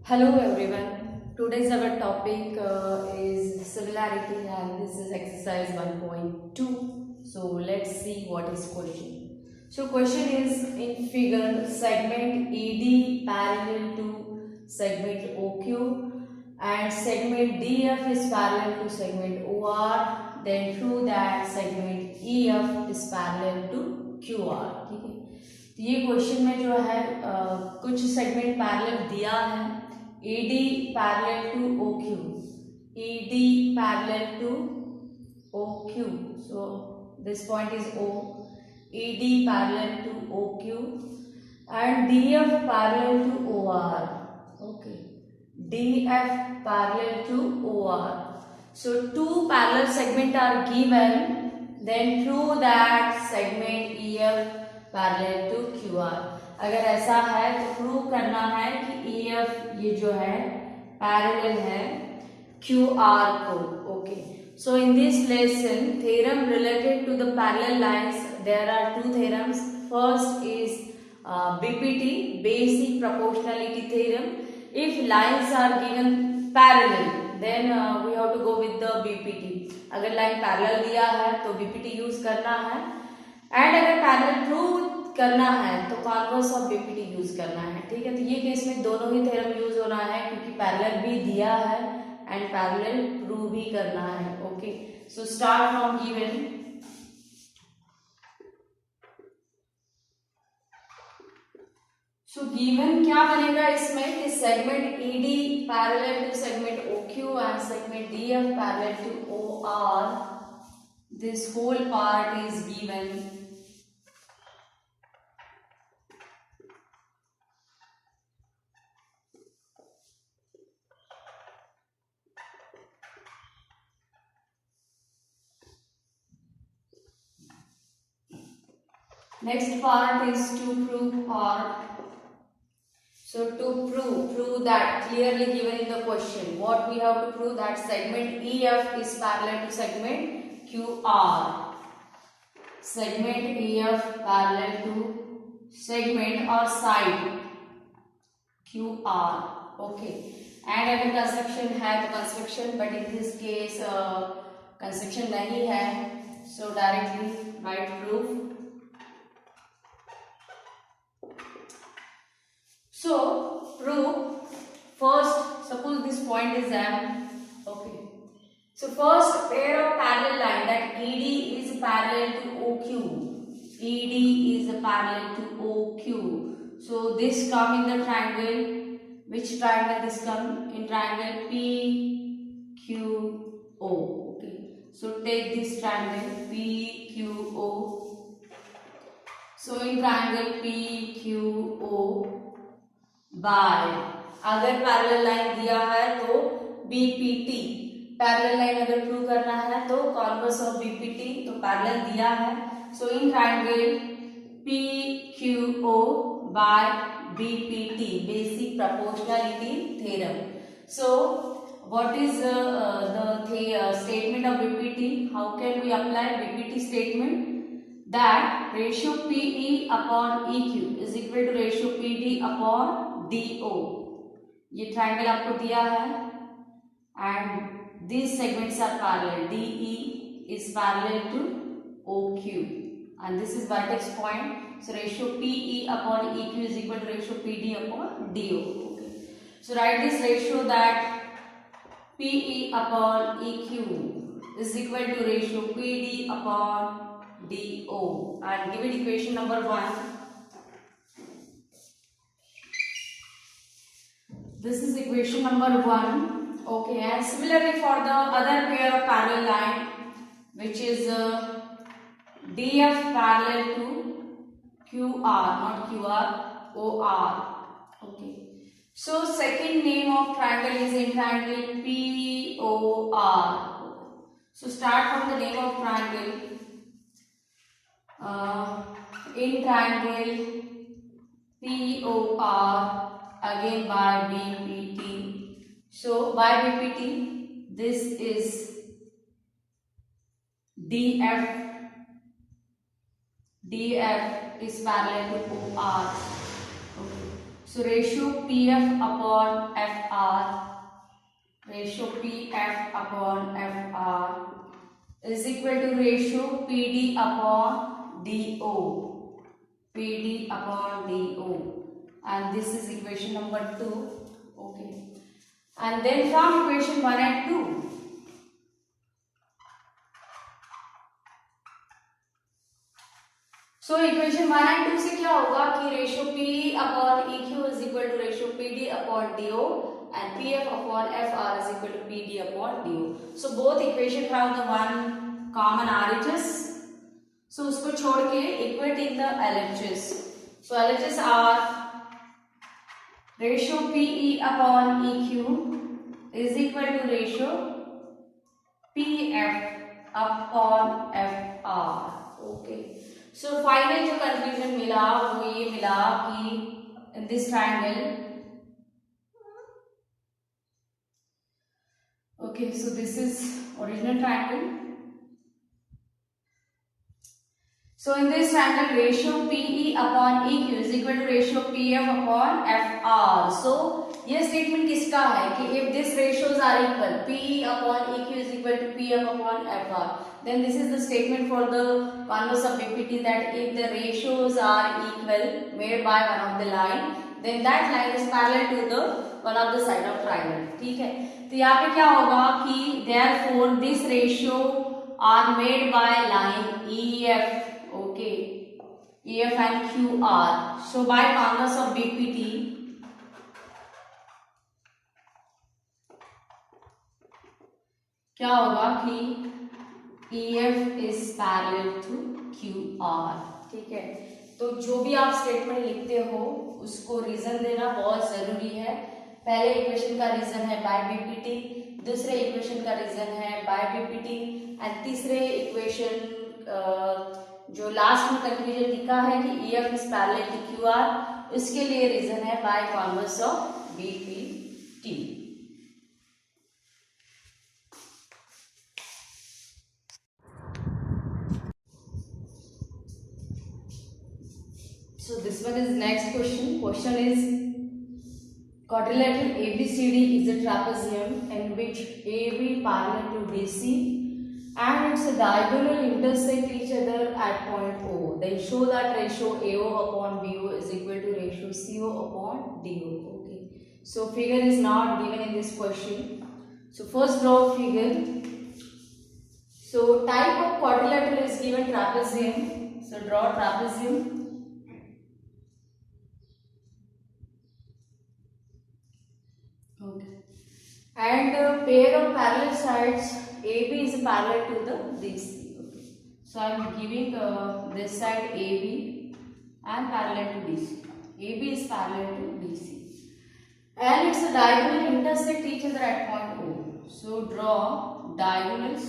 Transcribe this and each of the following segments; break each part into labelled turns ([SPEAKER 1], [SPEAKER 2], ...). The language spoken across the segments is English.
[SPEAKER 1] Hello everyone. Today's our topic is similarity and this is exercise 1.2. So let's see what is question. So question is in figure segment ED parallel to segment OQ and segment DF is parallel to segment OR, then through that segment EF is parallel to QR. ठीक है, तो ये question में जो है कुछ segment parallel दिया है AD parallel to OQ, AD parallel to OQ, so this point is O, AD parallel to OQ and DF parallel to OR, okay, DF parallel to OR. So two parallel segment are given, then through that segment EF parallel to QR. अगर ऐसा है तो prove करना है कि EF ये जो है पैरेलल है QR को. Okay, so in this lesson theorem related to the parallel lines there are two theorems. First is BPT, basic proportionality theorem. If lines are given parallel then we have to go with the BPT. अगर line parallel दिया है तो BPT use करना है, and अगर parallel prove करना है तो कॉन्वर्स ऑफ BPT यूज करना है. ठीक है, तो ये केस में दोनों ही थ्योरम यूज होना है क्योंकि पैरेलल भी दिया है एंड पैरेलल प्रूव भी करना है. Okay, so start from given. So given क्या बनेगा इसमें कि segment ED parallel to segment OQ and segment DF parallel to OR. This whole part is given. Next part is to prove part. So to prove that clearly given in the question, what we have to prove that segment EF is parallel to segment QR. Segment EF parallel to segment or side QR. Okay. And अगर construction है तो construction, but in this case construction नहीं है, so directly write proof. So prove first, suppose this point is M. Okay, so first pair of parallel line that ED is parallel to OQ. ED is parallel to OQ. So this come in the triangle. Which triangle this come? In triangle PQO. Okay, so take this triangle PQO. So in triangle PQO by, अगर parallel line दिया है तो BPT. Parallel line अगर prove करना है तो converse of BPT, तो parallel दिया है. So in triangle PQO by BPT, basic proportionality theorem. So what is the statement of BPT? How can we apply BPT statement? That ratio PE upon EQ is equal to ratio PD upon DO. ये triangle आपको दिया है and these segments are parallel. DE is parallel to OQ and this is vertex point. So ratio PE upon EQ is equal to ratio PD upon DO. Okay. So write this ratio that PE upon EQ is equal to ratio PD upon DO and give it equation number 1. This is equation number 1. Okay, and similarly for the other pair of parallel line, which is DF parallel to QR, not QR, OR. Okay, so second name of triangle is in triangle POR. So start from the name of triangle. In triangle POR, again by BPT. So by BPT, this is DF. DF is parallel to OR. Okay. So ratio PF upon FR, ratio PF upon FR is equal to ratio PD upon DO, PD upon DO, and this is equation number 2. Okay, and then from equation 1 and 2, so equation 1 and 2 से क्या होगा कि ratio P upon EQ is equal to ratio PD upon DO and PF upon FR is equal to PD upon DO. So both equation have the one common RHS. So उसको छोड़ के equate in the LHS. So LHS are ratio PE upon EQ is equal to ratio PF upon FR. Okay, so final जो conclusion मिला वो ये मिला कि in this triangle, okay, so this is original triangle. So in this triangle ratio PE upon EQ is equal to ratio PF upon FR. So ये statement किसका है कि if this ratios are equal, PE upon EQ is equal to PF upon FR, then this is the statement for the converse of BPT that if the ratios are equal made by one of the line, then that line is parallel to the one of the side of triangle. ठीक है, तो यहाँ पे क्या होगा कि therefore this ratio are made by line EF. Okay, EF and QR. So by converse of BPT, क्या होगा कि EF is parallel to QR. ठीक है, तो जो भी आप स्टेटमेंट लिखते हो उसको रीजन देना बहुत जरूरी है. पहले इक्वेशन का रीजन है बाय बीपीटी, दूसरे इक्वेशन का रीजन है बाय बीपीटी, एंड तीसरे इक्वेशन जो लास्ट में कंक्लूजन लिखा है कि EF is parallel to QR, उसके लिए रीजन है by converse of BPT. So this one is next question. Question is quadrilateral ABCD is a trapezium in which AB parallel to DC and its diagonal intersect each other at point O. Then show that ratio AO upon BO is equal to ratio CO upon DO. Okay. So figure is not given in this question. So first draw figure. So type of quadrilateral is given trapezium. So draw trapezium. Okay. And pair of parallel sides AB is parallel to the DC. Okay. So I am giving this side AB and parallel to DC. AB is parallel to DC. And its diagonal intersect each other at point O. So draw diagonals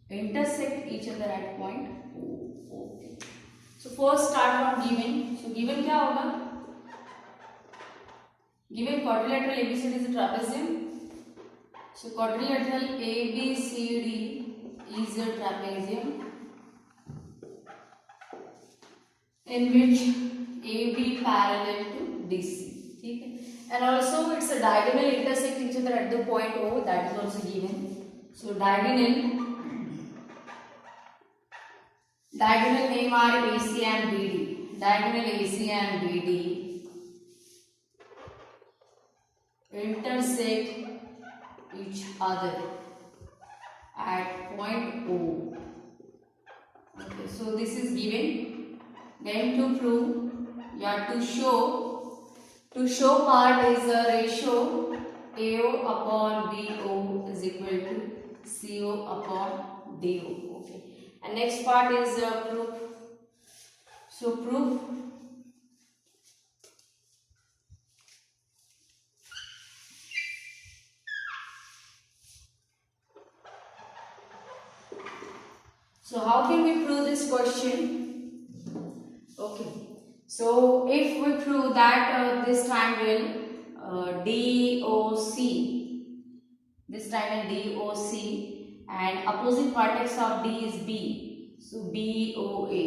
[SPEAKER 1] intersect each other at point O. Okay. So first start from given. So given क्या होगा? Given quadrilateral ABCD is a trapezium. So quadrilateral ABCD is a trapezium in which AB parallel to DC. ठीक है, and also it's a diagonal intersect each other at the point O, that is also given. So diagonal name are AC and BD. Diagonal AC and BD intersect each other at point O. Okay, so this is given. Then to prove, you have to show part is a ratio AO upon BO is equal to CO upon DO. Okay, and next part is proof. So proof. So how can we prove this question? Okay, so if we prove that this triangle DOC, this triangle DOC and opposite vertex of D is B, so BOA,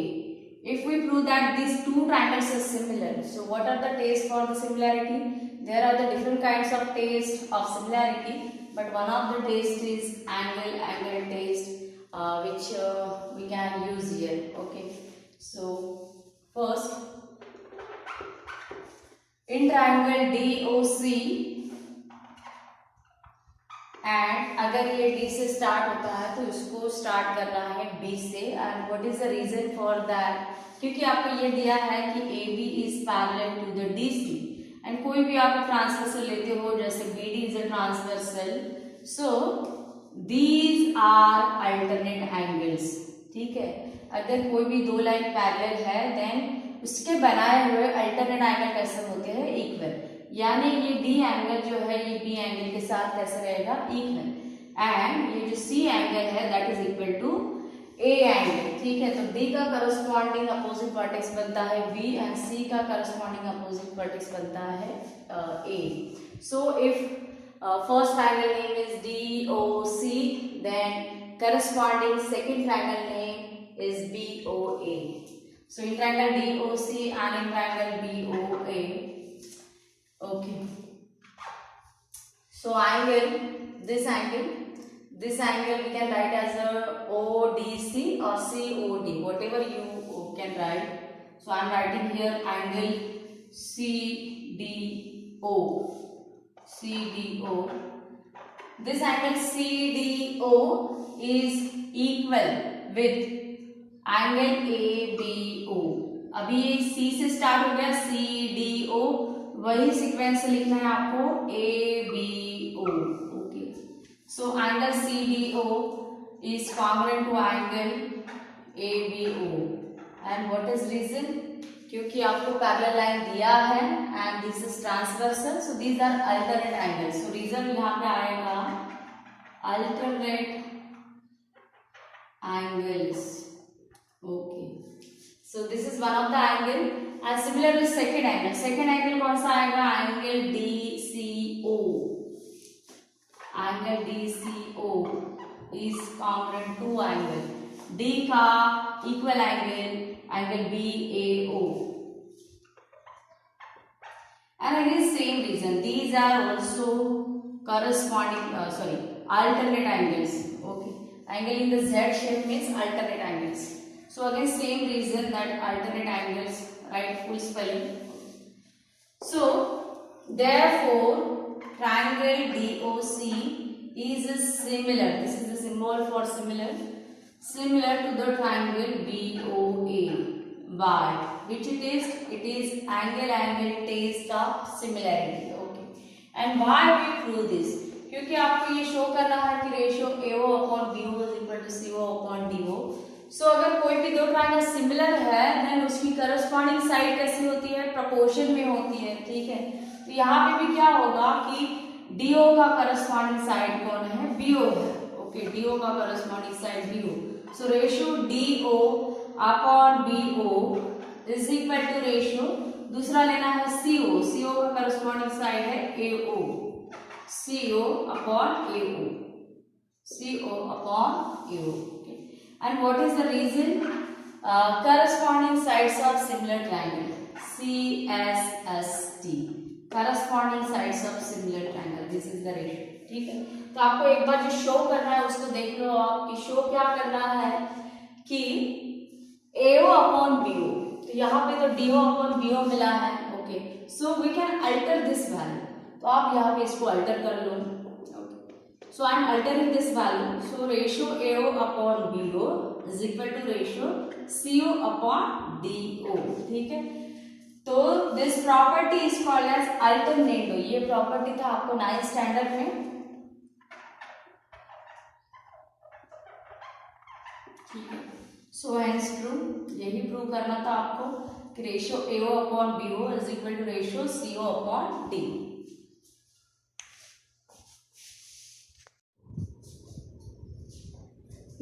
[SPEAKER 1] if we prove that these two triangles are similar, so what are the tests for the similarity? There are the different kinds of tests of similarity, but one of the tests is angle test, which we can use here. Okay, so first, in triangle DOC, and अगर ये D से start होता है तो इसको start करना है B से, and what is the reason for that? क्योंकि आपको ये दिया है कि A B is parallel to the D C, and कोई भी आप ट्रांसवर्सल लेते हो जैसे B D is a transversal, so these are alternate angles. ठीक है, अगर कोई भी दो लाइन पैरेलल है देन उसके बनाए हुए अल्टरनेट एंगल कैसे होते हैं? इक्वल, यानी ये डी एंगल जो है ये बी एंगल के साथ कैसे रहेगा? इक्वल, एंड ये जो सी एंगल है that is equal to A angle. ठीक है, तो डी का करस्पॉन्डिंग अपोजिट वर्टेक्स बनता है बी, एंड सी का करस्पॉन्डिंग अपोजिट वर्टेक्स बनता है A. So if first triangle name is D O C, then corresponding second triangle name is B O A. So in triangle D O C and in triangle B O A, okay, so this angle we can write as a ODC or COD, whatever you can write. So I am writing here angle CDO. This angle CDO is equal with angle ABO. अभी ये C से start हो गया, CDO, वही sequence लिखना है आपको ABO। Okay, so angle CDO is congruent to angle ABO, and what is reason? क्योंकि आपको पैरेलल लाइन दिया है and this is transversal, so these are alternate angles. So reason यहाँ पे आएगा alternate angles. Okay, so this is one of the angle, and similar to second angle. Second angle कौन सा आएगा? Angle DCO। Angle DCO is congruent to angle D का equal angle BAO, and again same reason, these are also corresponding alternate angles. Okay, angle in the Z shape means alternate angles. So again same reason that alternate angles, right? Full spelling. So therefore triangle DOC is similar, this is the symbol for similar to the triangle BOA. Why? Which it is angle test of similarity. Okay, and why we prove this? क्योंकि आपको ये show करना है कि ratio AO upon BO is equal to CO upon DO। So अगर कोई भी दो ट्रायंगल सिमिलर है देन उसकी करस्पॉन्डिंग साइड कैसी होती है? प्रोपोर्शन में होती है। ठीक है, तो यहाँ पे भी क्या होगा कि DO का करस्पॉन्डिंग साइड कौन है? BO है। ओके, DO का corresponding side BO, so ratio DO upon BO is equal to ratio, दूसरा लेना है CO का करस्पॉन्डिंग साइड है AO, CO upon AO। And what is the reason? Corresponding sides of similar triangle, CSST, corresponding sides of similar triangle, this is the ratio। ठीक है, तो आपको एक बार जो शो करना है उसको देख लो आप कि शो क्या करना है कि AO अपॉन BO, तो यहाँ पे तो DO अपॉन BO मिला है। Okay, so we can alter this value, तो आप यहाँ पे इसको अल्टर कर लो। So I am altering this value. So ratio AO upon BO is equal to ratio CO upon DO। ठीक है, तो this property is called as alternando। ये प्रॉपर्टी था आपको 9th स्टैंडर्ड में। ठीक है, so hence true, यही प्रूव करना था आपको कि ratio AO upon BO is equal to ratio CO upon D।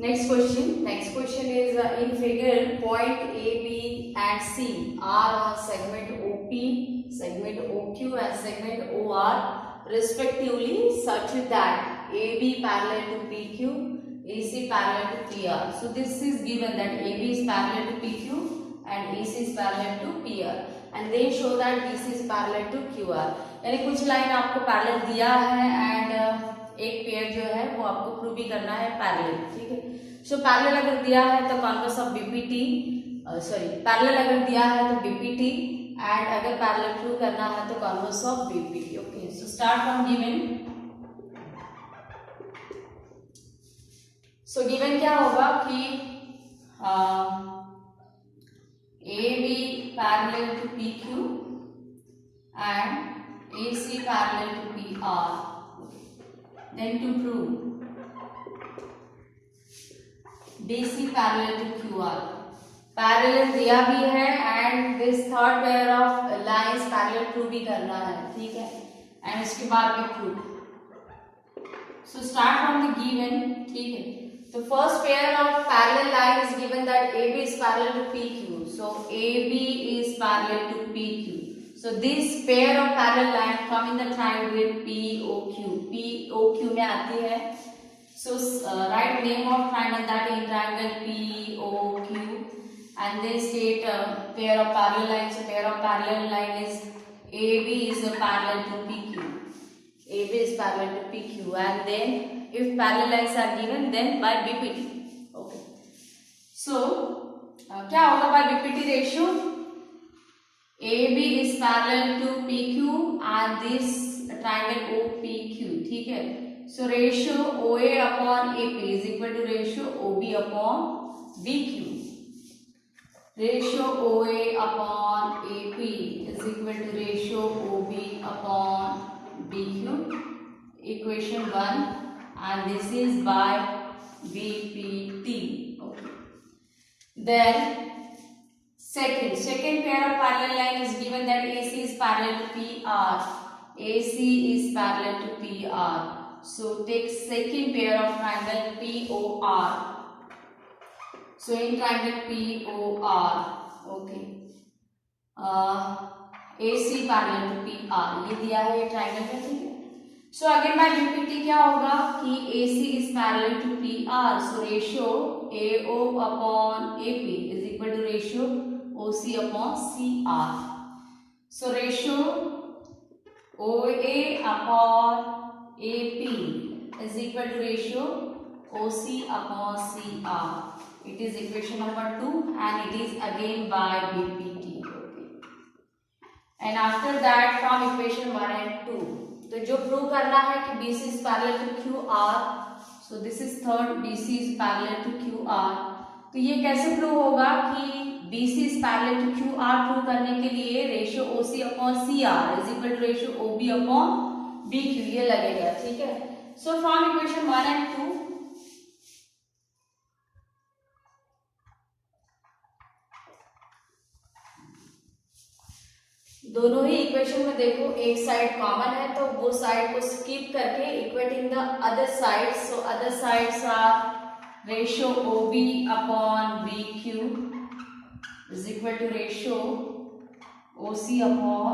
[SPEAKER 1] Next question is in figure point A, B and C are on segment OP, segment OQ and segment OR respectively such that AB parallel to PQ, AC parallel to PR. So this is given that AB is parallel to PQ and AC is parallel to PR and then show that BC is parallel to QR। यानी कुछ line आपको parallel दिया है and एक pair जो है वो आपको प्रूव भी करना है पैरेलल, ठीक है। सो पैरेलल अगर दिया है तो कॉन्वर्स ऑफ बीपीटी, पैरेलल अगर दिया है तो बीपीटी एंड अगर पैरेलल प्रूव करना है तो converse of BPT. Okay, so start from given. So given क्या होगा कि AB parallel to PQ and AC parallel to PR। Then to prove BC parallel to QR, parallel दिया भी है and this third pair of lines parallel prove भी करना है, ठीक है, एंड उसके बाद में prove. So start from the given, ठीक है। The first pair of parallel line is given that AB is parallel to PQ. So AB is parallel to PQ. So this pair of parallel line come in the triangle POQ. POQ में आती है. So write name of triangle that in triangle POQ and then state pair of parallel lines. So pair of parallel line is AB is parallel to PQ. AB is parallel to PQ and then if parallel lines are given then by BPT। okay, so क्या होगा by BPT ratio? AB is parallel to PQ and this triangle OPQ, ठीक है। so ratio OA upon AP is equal to ratio OB upon BQ। ratio OA upon AP is equal to ratio OB upon BQ, equation 1, and this is by BPT। okay, then second pair of parallel line is given that AC is parallel to PR, AC is parallel to PR। so take second pair of triangle POR। so in triangle POR, okay, AC parallel to PR ये दिया है ये triangle में, ठीक है। So again bye BPT क्या होगा कि AC is parallel to PR, so ratio AO upon AP is equal to ratio OC upon CR। so ratio OA upon AP is equal to ratio OC upon CR। it is equation number 2 and it is again by BPT। okay, and after that from equation 1 and 2 तो जो prove करना है कि BC is parallel to QR, so this is third, BC is parallel to QR। तो ये कैसे prove होगा कि BC is parallel to QR prove करने के लिए ratio OC upon CR is equal to ratio OB upon BQ ये लगेगा, ठीक है। सो फ्रॉम इक्वेशन 1 and 2 दोनों ही इक्वेशन में देखो एक साइड कॉमन है तो वो साइड को स्किप करके equating the other side. So other sides are ratio OB upon BQ is equal to ratio OC upon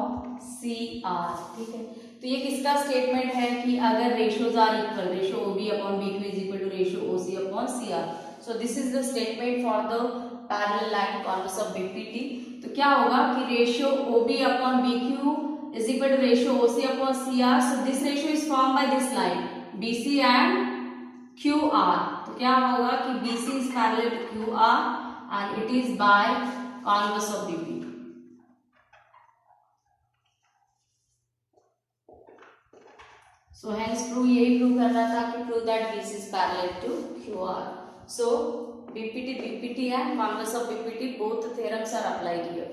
[SPEAKER 1] CR, ठीक है। तो ये किसका स्टेटमेंट है कि अगर ratios are equal, ratio OB upon BQ is equal to ratio OC upon CR। So this is the statement for the parallel line converse of BPT। तो क्या होगा कि ratio OB upon BQ is equal to ratio OC upon CR। So this ratio is form by this line BC and QR। तो क्या होगा कि BC is parallel to QR and it is by converse of BPT। So hence prove यही prove करना था कि prove that BC is parallel to QR। So BPT and converse of BPT both theorems are applied here।